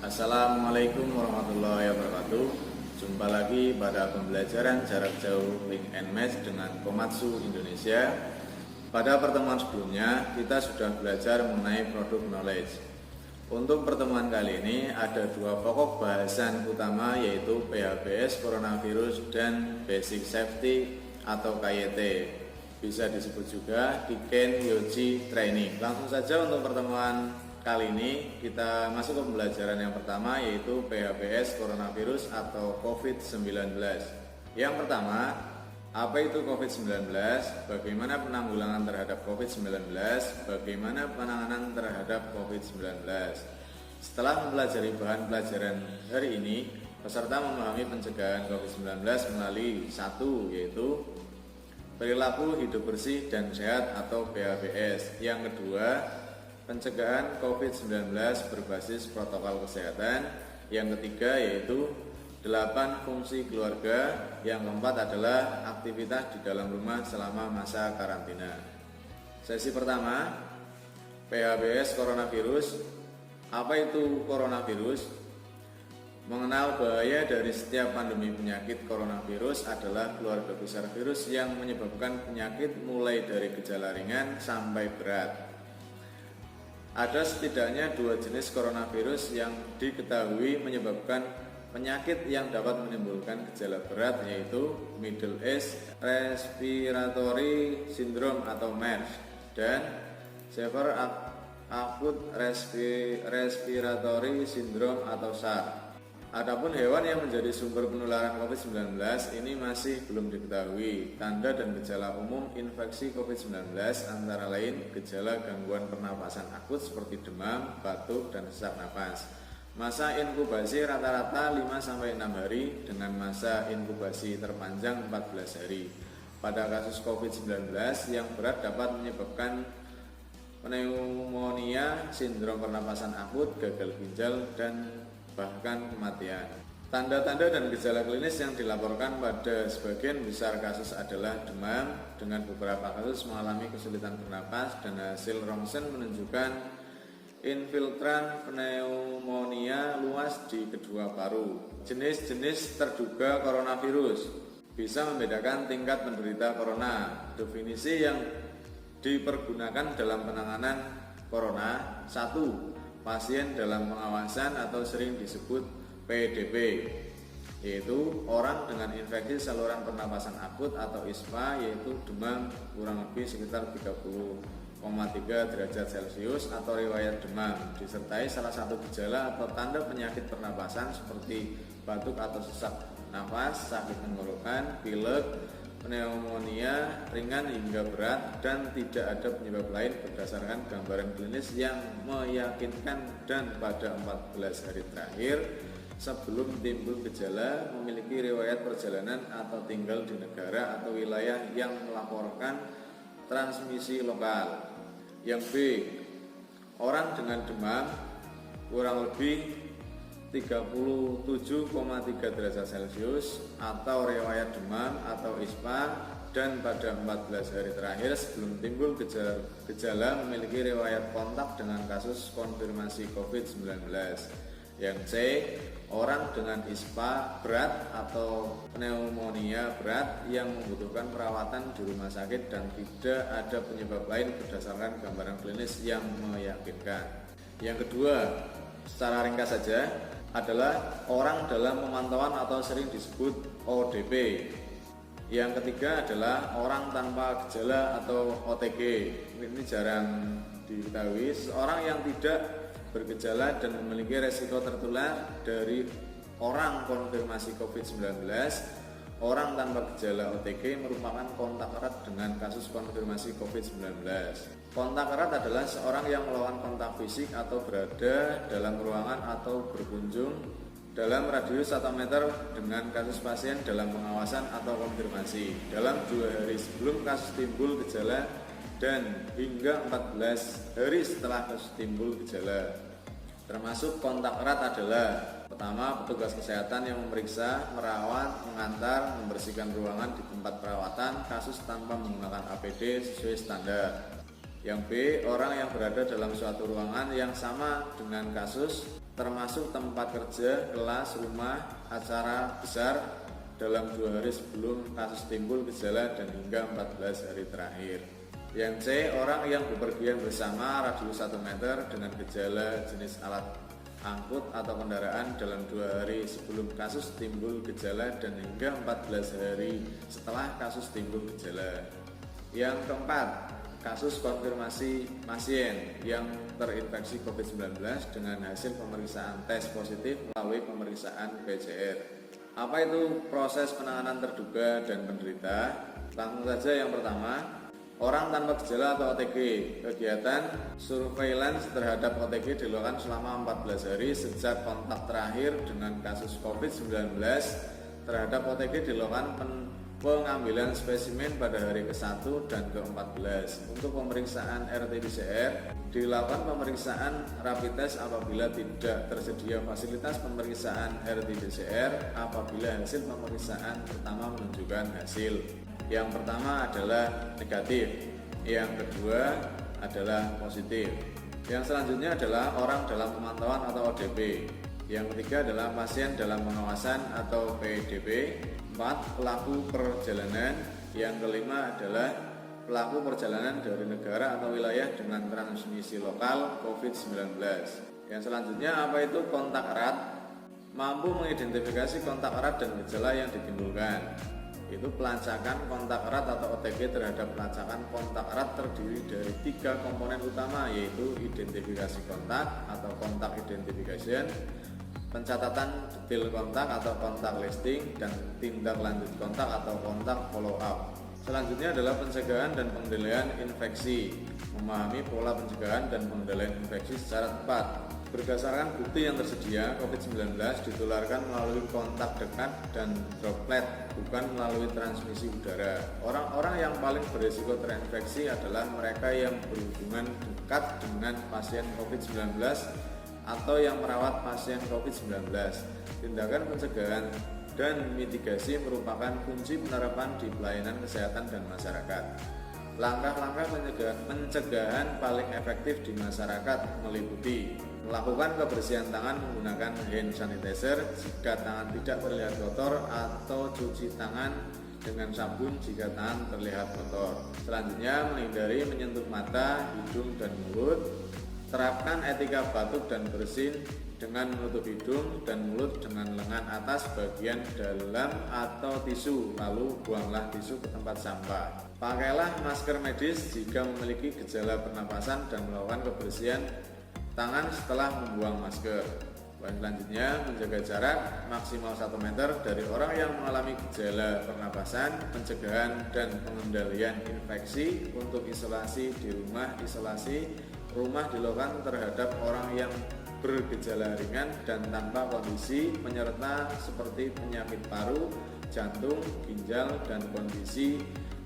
Assalamualaikum warahmatullahi wabarakatuh. Jumpa lagi pada pembelajaran jarak jauh Link and Match dengan Komatsu Indonesia. Pada pertemuan sebelumnya kita sudah belajar mengenai produk knowledge. Untuk pertemuan kali ini ada dua pokok bahasan utama, yaitu PHBS coronavirus dan Basic Safety atau KYT. Bisa disebut juga Kiken Yoji Training. Langsung saja untuk pertemuan kali ini kita masuk ke pembelajaran yang pertama, yaitu PHBS coronavirus atau COVID-19. Yang pertama, apa itu COVID-19? Bagaimana penanggulangan terhadap COVID-19? Bagaimana penanganan terhadap COVID-19? Setelah mempelajari bahan pelajaran hari ini, peserta memahami pencegahan COVID-19 melalui satu, yaitu perilaku hidup bersih dan sehat atau PHBS. Yang kedua, pencegahan COVID-19 berbasis protokol kesehatan. Yang ketiga yaitu 8 fungsi keluarga. Yang keempat adalah aktivitas di dalam rumah selama masa karantina. Sesi pertama, PHBS coronavirus. Apa itu coronavirus? Mengenal bahaya dari setiap pandemi penyakit coronavirus adalah keluarga besar virus yang menyebabkan penyakit mulai dari gejala ringan sampai berat. Ada setidaknya 2 jenis coronavirus yang diketahui menyebabkan penyakit yang dapat menimbulkan gejala berat, yaitu Middle East Respiratory Syndrome atau MERS dan Severe Acute Respiratory Syndrome atau SARS. Adapun hewan yang menjadi sumber penularan COVID-19 ini masih belum diketahui. Tanda dan gejala umum infeksi COVID-19 antara lain gejala gangguan pernapasan akut seperti demam, batuk, dan sesak napas. Masa inkubasi rata-rata 5-6 hari dengan masa inkubasi terpanjang 14 hari. Pada kasus COVID-19 yang berat dapat menyebabkan pneumonia, sindrom pernapasan akut, gagal ginjal, dan bahkan kematian. Tanda-tanda dan gejala klinis yang dilaporkan pada sebagian besar kasus adalah demam, dengan beberapa kasus mengalami kesulitan bernapas, dan hasil rongsen menunjukkan infiltran pneumonia luas di kedua paru. Jenis-jenis terduga coronavirus bisa membedakan tingkat penderita corona. Definisi yang dipergunakan dalam penanganan corona: 1. Pasien dalam pengawasan atau sering disebut PDP, yaitu orang dengan infeksi saluran pernapasan akut atau ISPA, yaitu demam kurang lebih sekitar 30,3 derajat Celcius atau riwayat demam disertai salah satu gejala atau tanda penyakit pernapasan seperti batuk atau sesak nafas, sakit tenggorokan, pilek, pneumonia ringan hingga berat, dan tidak ada penyebab lain berdasarkan gambaran klinis yang meyakinkan, dan pada 14 hari terakhir sebelum timbul gejala memiliki riwayat perjalanan atau tinggal di negara atau wilayah yang melaporkan transmisi lokal. Yang B, orang dengan demam kurang lebih 37,3 derajat Celcius atau riwayat demam atau ISPA, dan pada 14 hari terakhir sebelum timbul gejala memiliki riwayat kontak dengan kasus konfirmasi COVID-19. Yang C, orang dengan ISPA berat atau pneumonia berat yang membutuhkan perawatan di rumah sakit dan tidak ada penyebab lain berdasarkan gambaran klinis yang meyakinkan. Yang kedua, secara ringkas saja, adalah orang dalam pemantauan atau sering disebut ODP. Yang ketiga adalah orang tanpa gejala atau OTG. Ini jarang diketahui. Seorang yang tidak bergejala dan memiliki resiko tertular dari orang konfirmasi COVID-19. Orang tanpa gejala OTG merupakan kontak erat dengan kasus konfirmasi COVID-19. Kontak erat adalah seorang yang melakukan kontak fisik atau berada dalam ruangan atau berkunjung dalam radius 1 meter dengan kasus pasien dalam pengawasan atau konfirmasi dalam 2 hari sebelum kasus timbul gejala dan hingga 14 hari setelah kasus timbul gejala. Termasuk kontak erat adalah: pertama, petugas kesehatan yang memeriksa, merawat, mengantar, membersihkan ruangan di tempat perawatan kasus tanpa menggunakan APD sesuai standar. Yang B, orang yang berada dalam suatu ruangan yang sama dengan kasus, termasuk tempat kerja, kelas, rumah, acara besar dalam 2 hari sebelum kasus timbul gejala dan hingga 14 hari terakhir. Yang C, orang yang bepergian bersama radius 1 meter dengan gejala jenis alat angkut atau kendaraan dalam 2 hari sebelum kasus timbul gejala dan hingga 14 hari setelah kasus timbul gejala. Yang keempat, kasus konfirmasi pasien yang terinfeksi COVID-19 dengan hasil pemeriksaan tes positif melalui pemeriksaan PCR. Apa itu proses penanganan terduga dan penderita? Langsung saja yang pertama, orang tanpa gejala atau OTG. Kegiatan surveillance terhadap OTG dilakukan selama 14 hari sejak kontak terakhir dengan kasus COVID-19 terhadap OTG dilakukan pengambilan spesimen pada hari ke-1 dan ke-14. Untuk pemeriksaan RT-PCR dilakukan pemeriksaan rapid test apabila tidak tersedia fasilitas pemeriksaan RT-PCR apabila hasil pemeriksaan pertama menunjukkan hasil. Yang pertama adalah negatif, yang kedua adalah positif. Yang selanjutnya adalah orang dalam pemantauan atau ODP. Yang ketiga adalah pasien dalam pengawasan atau PDP. 4. Pelaku perjalanan. Yang kelima adalah pelaku perjalanan dari negara atau wilayah dengan transmisi lokal COVID-19. Yang selanjutnya apa itu kontak erat? Mampu mengidentifikasi kontak erat dan gejala yang ditimbulkan. Itu pelacakan kontak erat atau OTG terhadap pelacakan kontak erat terdiri dari 3 komponen utama, yaitu identifikasi kontak atau kontak identification, pencatatan detail kontak atau kontak listing, dan tindak lanjut kontak atau kontak follow up. Selanjutnya adalah pencegahan dan pengendalian infeksi. Memahami pola pencegahan dan pengendalian infeksi secara tepat. Berdasarkan bukti yang tersedia, COVID-19 ditularkan melalui kontak dekat dan droplet, bukan melalui transmisi udara. Orang-orang yang paling berisiko terinfeksi adalah mereka yang berhubungan dekat dengan pasien COVID-19 atau yang merawat pasien COVID-19. Tindakan pencegahan dan mitigasi merupakan kunci penerapan di pelayanan kesehatan dan masyarakat. Langkah-langkah pencegahan paling efektif di masyarakat meliputi melakukan kebersihan tangan menggunakan hand sanitizer jika tangan tidak terlihat kotor, atau cuci tangan dengan sabun jika tangan terlihat kotor. Selanjutnya, menghindari menyentuh mata, hidung, dan mulut. Terapkan etika batuk dan bersin dengan menutup hidung dan mulut dengan lengan atas bagian dalam atau tisu, lalu buanglah tisu ke tempat sampah. Pakailah masker medis jika memiliki gejala pernapasan dan melakukan kebersihan tangan setelah membuang masker. Poin selanjutnya, menjaga jarak maksimal 1 meter dari orang yang mengalami gejala pernapasan, pencegahan dan pengendalian infeksi. Untuk isolasi di rumah, isolasi rumah dilakukan terhadap orang yang bergejala ringan dan tanpa kondisi penyerta seperti penyakit paru, jantung, ginjal, dan kondisi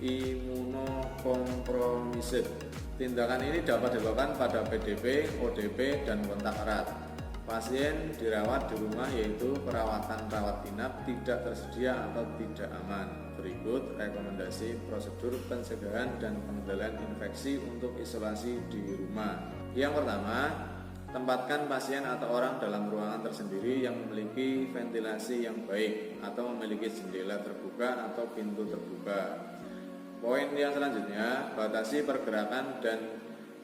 imunokompromisif. Tindakan ini dapat dilakukan pada PDP, ODP, dan kontak erat. Pasien dirawat di rumah, yaitu perawatan rawat inap tidak tersedia atau tidak aman. Berikut rekomendasi prosedur pencegahan dan pengendalian infeksi untuk isolasi di rumah. Yang pertama, tempatkan pasien atau orang dalam ruangan tersendiri yang memiliki ventilasi yang baik atau memiliki jendela terbuka atau pintu terbuka. Poin yang selanjutnya, batasi pergerakan dan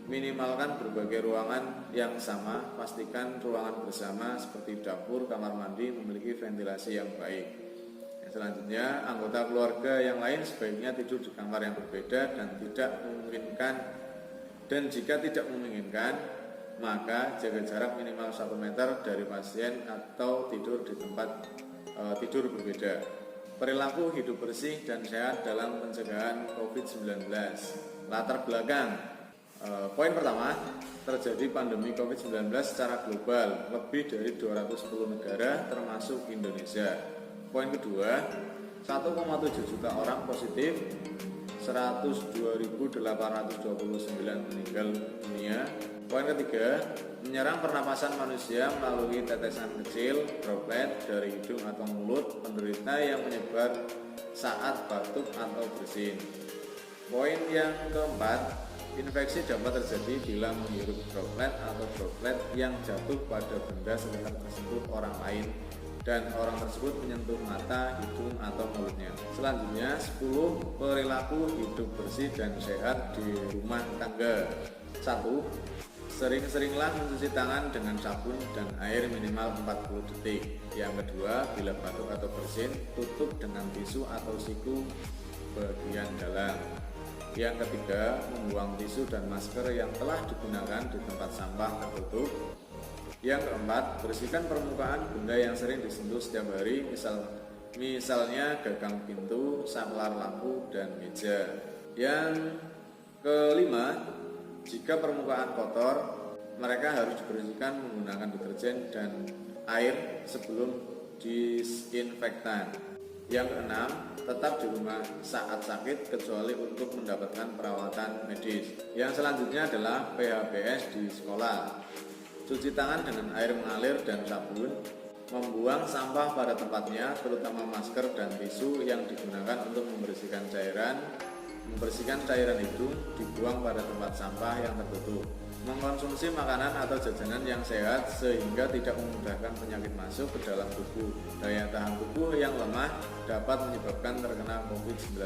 minimalkan berbagai ruangan yang sama. Pastikan ruangan bersama seperti dapur, kamar mandi memiliki ventilasi yang baik. Yang selanjutnya, anggota keluarga yang lain sebaiknya tidur di kamar yang berbeda dan jika tidak memungkinkan, maka jaga jarak minimal 1 meter dari pasien atau tidur di tempat tidur berbeda. Perilaku hidup bersih dan sehat dalam pencegahan COVID-19. Latar belakang. Poin pertama, terjadi pandemi COVID-19 secara global, lebih dari 210 negara termasuk Indonesia. Poin kedua, 1,7 juta orang positif, 102.829 meninggal dunia. Poin ketiga, menyerang pernapasan manusia melalui tetesan kecil, droplet dari hidung atau mulut penderita yang menyebar saat batuk atau bersin. Poin yang keempat, Infeksi dapat terjadi bila menghirup droplet atau droplet yang jatuh pada benda sekitar tersentuh orang lain dan orang tersebut menyentuh mata, hidung, atau mulutnya. Selanjutnya, 10 perilaku hidup bersih dan sehat di rumah tangga. 1. Sering-seringlah mencuci tangan dengan sabun dan air minimal 40 detik. Yang kedua, bila batuk atau bersin, tutup dengan tisu atau siku bagian dalam. Yang ketiga, membuang tisu dan masker yang telah digunakan di tempat sampah tertutup. Yang keempat, bersihkan permukaan benda yang sering disentuh setiap hari, misalnya gagang pintu, saklar lampu, dan meja. Yang kelima, jika permukaan kotor, mereka harus dibersihkan menggunakan deterjen dan air sebelum disinfektan. Yang keenam, tetap di rumah saat sakit kecuali untuk mendapatkan perawatan medis. Yang selanjutnya adalah PHBS di sekolah. Cuci tangan dengan air mengalir dan sabun, membuang sampah pada tempatnya, terutama masker dan tisu yang digunakan untuk membersihkan cairan hidung dibuang pada tempat sampah yang tertutup. Mengkonsumsi makanan atau jajanan yang sehat sehingga tidak memudahkan penyakit masuk ke dalam tubuh. Daya tahan tubuh yang lemah dapat menyebabkan terkena COVID-19.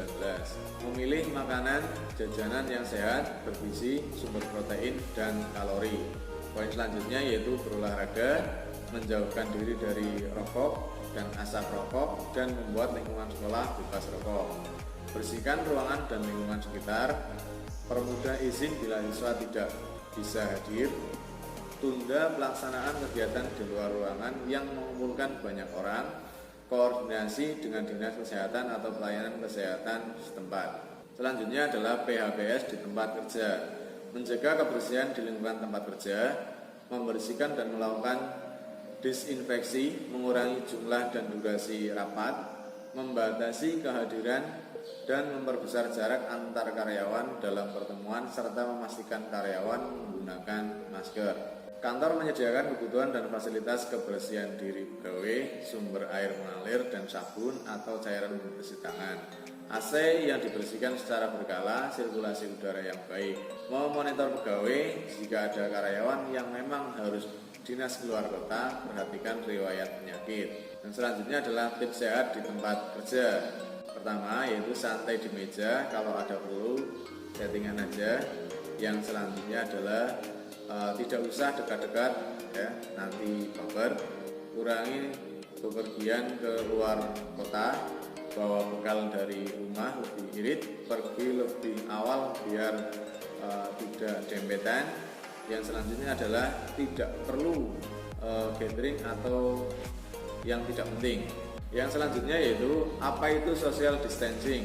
Memilih makanan jajanan yang sehat, bergizi, sumber protein, dan kalori. Poin selanjutnya yaitu berolahraga, menjauhkan diri dari rokok dan asap rokok, dan membuat lingkungan sekolah bebas rokok. Bersihkan ruangan dan lingkungan sekitar, permudah izin bila siswa tidak bisa hadir, tunda pelaksanaan kegiatan di luar ruangan yang mengumpulkan banyak orang, koordinasi dengan dinas kesehatan atau pelayanan kesehatan setempat. Selanjutnya adalah PHBS di tempat kerja, menjaga kebersihan di lingkungan tempat kerja, membersihkan dan melakukan disinfeksi, mengurangi jumlah dan durasi rapat, membatasi kehadiran dan memperbesar jarak antar karyawan dalam pertemuan serta memastikan karyawan menggunakan masker. Kantor menyediakan kebutuhan dan fasilitas kebersihan diri pegawai, sumber air mengalir dan sabun atau cairan pembersih tangan, AC yang dibersihkan secara berkala, sirkulasi udara yang baik. Memonitor pegawai, jika ada karyawan yang memang harus dinas keluar kota, perhatikan riwayat penyakit. Dan selanjutnya adalah tips sehat di tempat kerja. Pertama yaitu santai di meja, kalau ada perlu settingan aja. Yang selanjutnya adalah tidak usah dekat-dekat ya, nanti baper. Kurangi bepergian ke luar kota, bawa bekal dari rumah lebih irit, pergi lebih awal biar tidak dempetan. Yang selanjutnya adalah tidak perlu gathering atau yang tidak penting. Yang selanjutnya yaitu apa itu social distancing.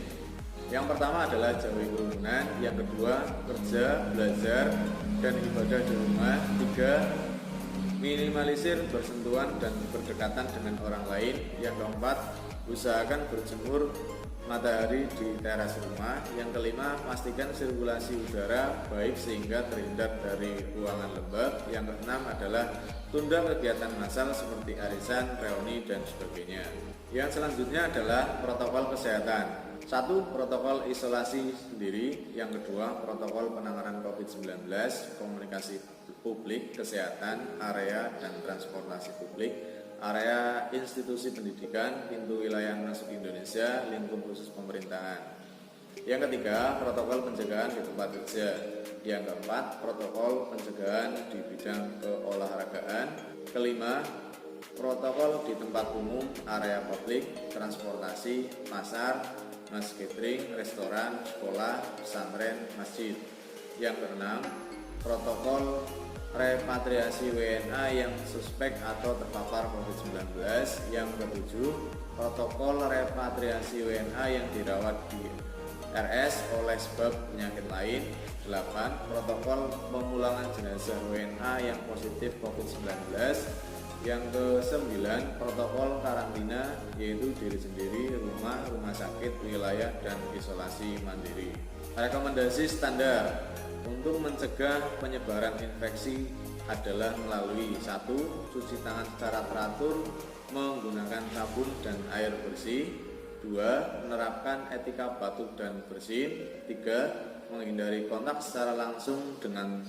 Yang pertama adalah jauhi kerumunan, yang kedua kerja, belajar, dan ibadah di rumah. 3. Minimalisir bersentuhan dan berdekatan dengan orang lain. Yang keempat, usahakan berjemur matahari di teras rumah. Yang kelima, pastikan sirkulasi udara baik sehingga terhindar dari ruangan lembab. Yang keenam adalah tunda kegiatan massal seperti arisan, reuni, dan sebagainya. Yang selanjutnya adalah protokol kesehatan. 1. Protokol isolasi sendiri. Yang kedua, protokol penanganan COVID-19, komunikasi publik, kesehatan, area dan transportasi publik, area institusi pendidikan, pintu wilayah masuk Indonesia, lingkup khusus pemerintahan. Yang ketiga, protokol pencegahan di tempat kerja. Yang keempat, protokol pencegahan di bidang keolahragaan. Kelima, protokol di tempat umum, area publik, transportasi, pasar, mas catering, restoran, sekolah, pesantren, masjid. Yang keenam, protokol repatriasi WNA yang suspek atau terpapar COVID-19. Yang ketujuh, protokol repatriasi WNA yang dirawat di RS oleh sebab penyakit lain. 8. Protokol pemulangan jenazah WNA yang positif COVID-19. Yang ke-9, protokol karantina, yaitu diri sendiri, rumah sakit, wilayah, dan isolasi mandiri. Rekomendasi standar untuk mencegah penyebaran infeksi adalah melalui 1. Cuci tangan secara teratur menggunakan sabun dan air bersih. 2. Menerapkan etika batuk dan bersin. 3. menghindari kontak secara langsung dengan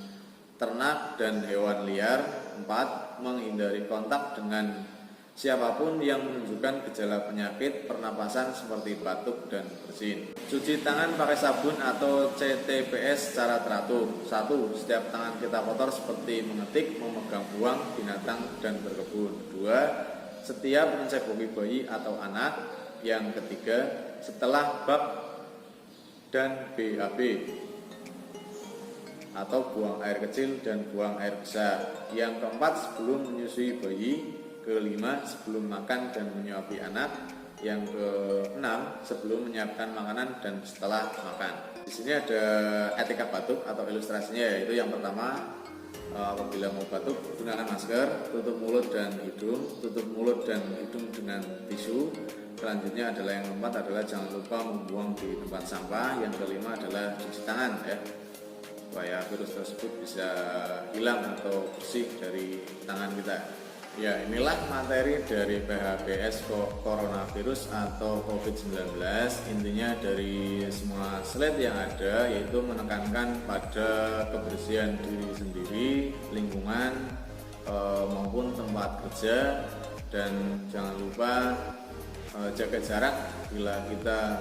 ternak dan hewan liar. 4. Menghindari kontak dengan siapapun yang menunjukkan gejala penyakit pernapasan seperti batuk dan bersin. Cuci tangan pakai sabun atau CTPS secara teratur. 1. Setiap tangan kita kotor seperti mengetik, memegang uang, binatang, dan berkebun. 2. Setiap menceboki bayi atau anak. Yang ketiga, setelah bab dan BAB atau buang air kecil dan buang air besar. Yang keempat, sebelum menyusui bayi. Kelima, sebelum makan dan menyuapi anak. Yang keenam, sebelum menyiapkan makanan dan setelah makan. Di sini ada etika batuk atau ilustrasinya, yaitu yang pertama, apabila mau batuk gunakan masker, tutup mulut dan hidung, tutup mulut dan hidung dengan tisu. Selanjutnya adalah yang keempat adalah jangan lupa membuang di tempat sampah. Yang kelima adalah cuci tangan ya, supaya virus tersebut bisa hilang atau bersih dari tangan kita. Ya, inilah materi dari PHBS coronavirus atau COVID-19. Intinya dari semua slide yang ada yaitu menekankan pada kebersihan diri sendiri, lingkungan maupun tempat kerja, dan jangan lupa jaga jarak bila kita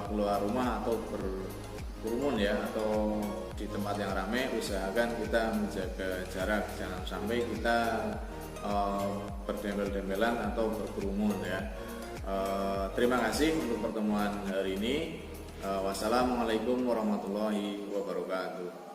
keluar rumah atau berkerumun ya, atau di tempat yang ramai. Usahakan kita menjaga jarak, jangan sampai kita berdempel-dempelan atau berkerumun ya. Terima kasih untuk pertemuan hari ini. Wassalamualaikum warahmatullahi wabarakatuh.